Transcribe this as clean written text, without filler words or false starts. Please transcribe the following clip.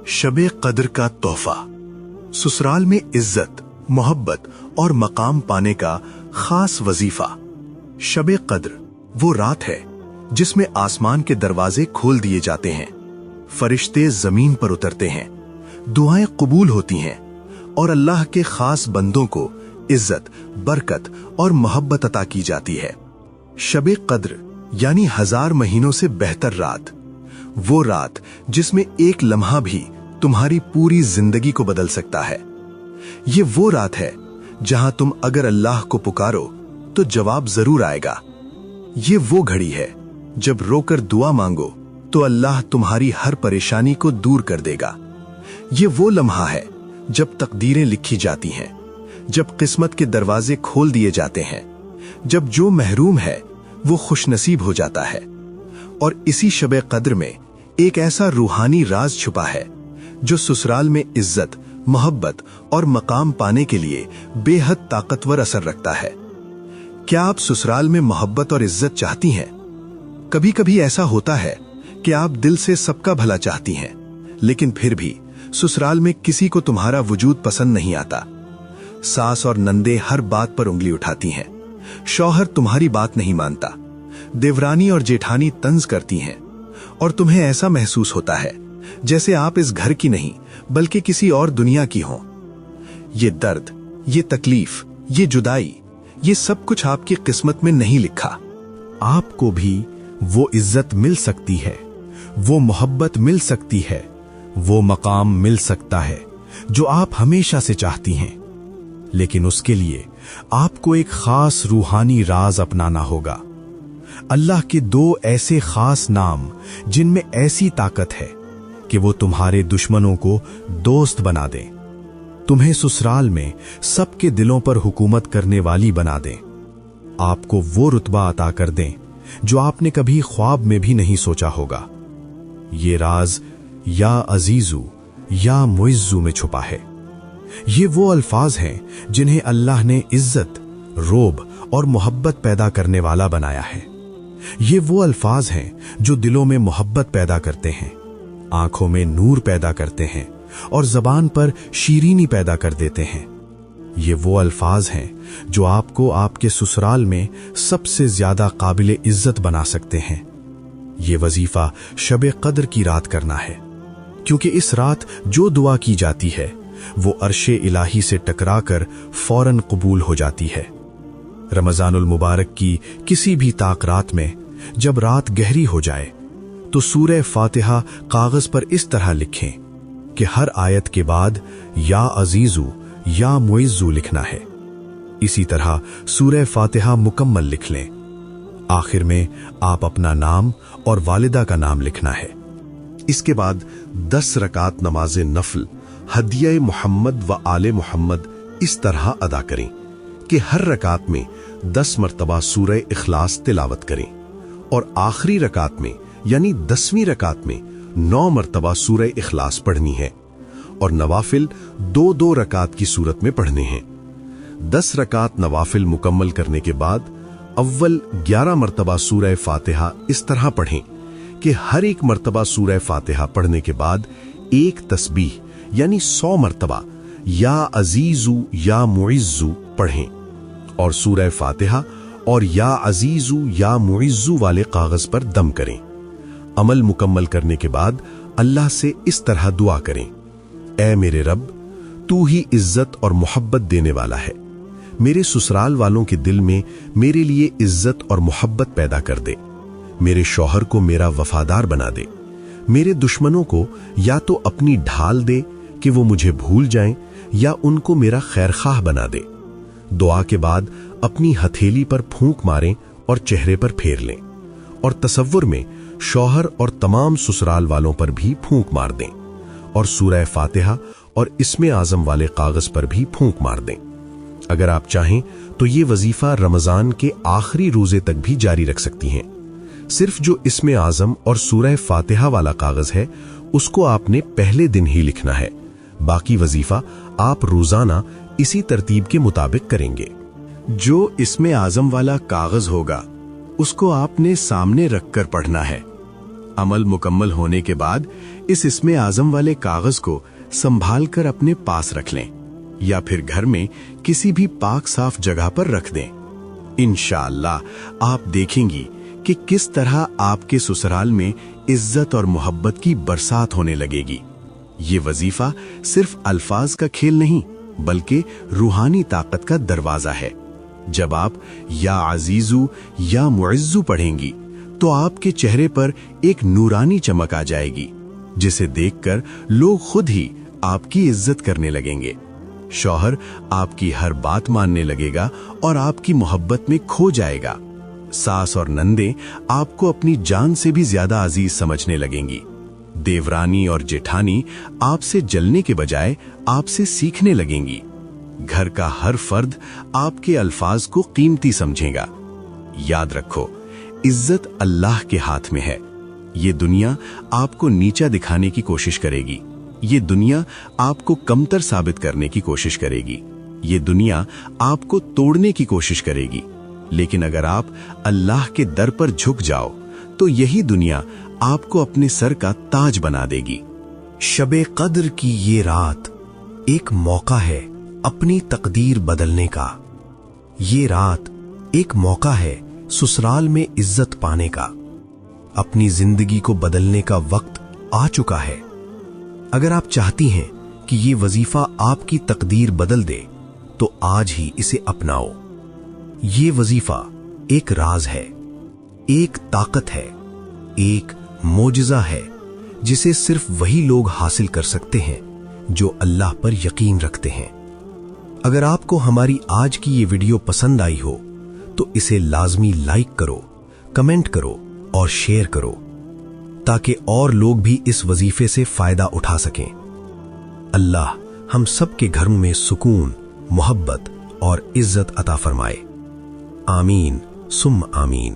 शबे कद्र का तोहफा। ससुराल में इज्जत, मोहब्बत और मकाम पाने का खास वजीफा। शबे कद्र वो रात है जिसमें आसमान के दरवाजे खोल दिए जाते हैं, फरिश्ते जमीन पर उतरते हैं, दुआएं कबूल होती हैं और अल्लाह के खास बंदों को इज्जत, बरकत और मोहब्बत अता की जाती है। शबे कद्र यानी 1000 महीनों से बेहतर रात, वो रात जिसमें एक लम्हा भी तुम्हारी पूरी जिंदगी को बदल सकता है। ये वो रात है जहां तुम अगर अल्लाह को पुकारो तो जवाब जरूर आएगा। ये वो घड़ी है जब रोकर दुआ मांगो तो अल्लाह तुम्हारी हर परेशानी को दूर कर देगा। ये वो लम्हा है जब तकदीरें लिखी जाती हैं, जब किस्मत के दरवाजे खोल दिए जाते हैं, जब जो महरूम है वो खुशनसीब हो जाता है। और इसी शबे कद्र में एक ऐसा रूहानी राज छुपा है जो ससुराल में इज्जत, मोहब्बत और मकाम पाने के लिए बेहद ताकतवर असर रखता है। क्या आप ससुराल में मोहब्बत और इज्जत चाहती हैं? कभी कभी ऐसा होता है कि आप दिल से सबका भला चाहती हैं, लेकिन फिर भी ससुराल में किसी को तुम्हारा वजूद पसंद नहीं आता। सास और नंदे हर बात पर उंगली उठाती हैं, शौहर तुम्हारी बात नहीं मानता, देवरानी और जेठानी तंज करती हैं और तुम्हें ऐसा महसूस होता है जैसे आप इस घर की नहीं बल्कि किसी और दुनिया की हों। ये दर्द, ये तकलीफ, ये जुदाई, ये सब कुछ आपकी किस्मत में नहीं लिखा। आपको भी वो इज्जत मिल सकती है, वो मोहब्बत मिल सकती है, वो मकाम मिल सकता है जो आप हमेशा से चाहती हैं, लेकिन उसके लिए आपको एक खास रूहानी राज अपनाना होगा। अल्लाह के 2 ऐसे खास नाम जिनमें ऐसी ताकत है कि वो तुम्हारे दुश्मनों को दोस्त बना दें, तुम्हें ससुराल में सबके दिलों पर हुकूमत करने वाली बना दें, आपको वो रुतबा अता कर दें जो आपने कभी ख्वाब में भी नहीं सोचा होगा। ये राज या अजीजू या मुइज्जू में छुपा है। ये वो अल्फाज हैं जिन्हें अल्लाह ने इज्जत, रोब और मोहब्बत पैदा करने वाला बनाया है। ये वो अल्फाज हैं जो दिलों में मोहब्बत पैदा करते हैं, आंखों में नूर पैदा करते हैं और जबान पर शीरीनी पैदा कर देते हैं। ये वो अल्फाज हैं जो आपको आपके ससुराल में सबसे ज्यादा काबिले इज्जत बना सकते हैं। ये वजीफा शबे कद्र की रात करना है, क्योंकि इस रात जो दुआ की जाती है वो अर्शे इलाही से टकराकर फौरन कबूल हो जाती है। रमजानुल मुबारक की किसी भी ताक रात में जब रात गहरी हो जाए तो सूरह फातिहा कागज पर इस तरह लिखें कि हर आयत के बाद या अजीजू या मुइज्जू लिखना है। इसी तरह सूरह फातिहा मुकम्मल लिख लें। आखिर में आप अपना नाम और वालिदा का नाम लिखना है। इसके बाद 10 रकात नमाज नफल हदिया मोहम्मद व आले मोहम्मद इस तरह अदा करें कि हर रकात में 10 मरतबा सूरह इखलास तिलावत करें और आखिरी रकात में यानी 10वीं रकात में 9 मरतबा सूरह इखलास पढ़नी है और नवाफिल 2-2 रकात की सूरत में पढ़ने हैं। 10 रकात नवाफिल मुकम्मल करने के बाद अव्वल 11 मरतबा सूरह फातिहा इस तरह पढ़ें कि हर एक मरतबा सूरह फातिहा पढ़ने के बाद एक तस्बीह यानी 100 मरतबा या अजीजू या मुइज्जू पढ़ें और सूरह फातिहा और या अजीजू या मुइज्जू वाले कागज पर दम करें। अमल मुकम्मल करने के बाद अल्लाह से इस तरह दुआ करें, ऐ मेरे रब, तू ही इज्जत और मोहब्बत देने वाला है। मेरे ससुराल वालों के दिल में मेरे लिए इज्जत और मोहब्बत पैदा कर दे। मेरे शौहर को मेरा वफादार बना दे। मेरे दुश्मनों को या तो अपनी ढाल दे कि वो मुझे भूल जाएं या उनको मेरा खैरखाह बना दे। दुआ के बाद अपनी हथेली पर फूंक मारें और चेहरे पर फेर लें और तसव्वुर में शौहर और तमाम ससुराल वालों पर भी फूंक मार दें और सूरह फातिहा और इस्मे आजम वाले कागज पर भी फूंक मार दें। अगर आप चाहें तो ये वजीफा रमजान के आखिरी रोजे तक भी जारी रख सकती हैं। सिर्फ जो इस्मे आजम और सूरह फातिहा वाला कागज है उसको आपने पहले दिन ही लिखना है। बाकी वजीफा आप रोजाना इसी तरतीब के मुताबिक करेंगे। जो इस्मे आजम वाला कागज होगा उसको आपने सामने रखकर पढ़ना है अमल मुकम्मल होने के बाद इस इस्मे आजम वाले कागज को संभाल कर अपने पास रख लें या फिर घर में किसी भी पाक साफ जगह पर रख दें। इंशाअल्लाह आप देखेंगी कि किस तरह आपके ससुराल में इज्जत और मोहब्बत की बरसात होने लगेगी। ये वजीफा सिर्फ अल्फाज का खेल नहीं बल्कि रूहानी ताकत का दरवाजा है। जब आप या अजीजू या मुइज्जू पढ़ेंगी तो आपके चेहरे पर एक नूरानी चमक आ जाएगी जिसे देखकर लोग खुद ही आपकी इज्जत करने लगेंगे। शौहर आपकी हर बात मानने लगेगा और आपकी मोहब्बत में खो जाएगा। सास और नंदे आपको अपनी जान से भी ज्यादा अजीज समझने लगेंगी। देवरानी और जेठानी आपसे जलने के बजाय आपसे सीखने लगेंगी। घर का हर फर्द आपके अल्फाज को कीमती समझेगा। याद रखो, इज्जत अल्लाह के हाथ में है। ये दुनिया आपको नीचा दिखाने की कोशिश करेगी, ये दुनिया आपको कमतर साबित करने की कोशिश करेगी, ये दुनिया आपको तोड़ने की कोशिश करेगी। लेकिन अगर आप अल्लाह के दर पर झुक जाओ तो यही दुनिया आपको अपने सर का ताज बना देगी। शबे कद्र की ये रात एक मौका है अपनी तकदीर बदलने का। ये रात एक मौका है ससुराल में इज्जत पाने का। अपनी जिंदगी को बदलने का वक्त आ चुका है। अगर आप चाहती हैं कि ये वजीफा आपकी तकदीर बदल दे तो आज ही इसे अपनाओ। ये वजीफा एक राज है, एक ताकत है, एक मोजिज़ा है जिसे सिर्फ वही लोग हासिल कर सकते हैं जो अल्लाह पर यकीन रखते हैं। अगर आपको हमारी आज की ये वीडियो पसंद आई हो तो इसे लाजमी लाइक करो, कमेंट करो और शेयर करो ताकि और लोग भी इस वजीफे से फायदा उठा सकें। अल्लाह हम सब के घरों में सुकून, मोहब्बत और इज्जत अता फरमाए। आमीन सुम आमीन।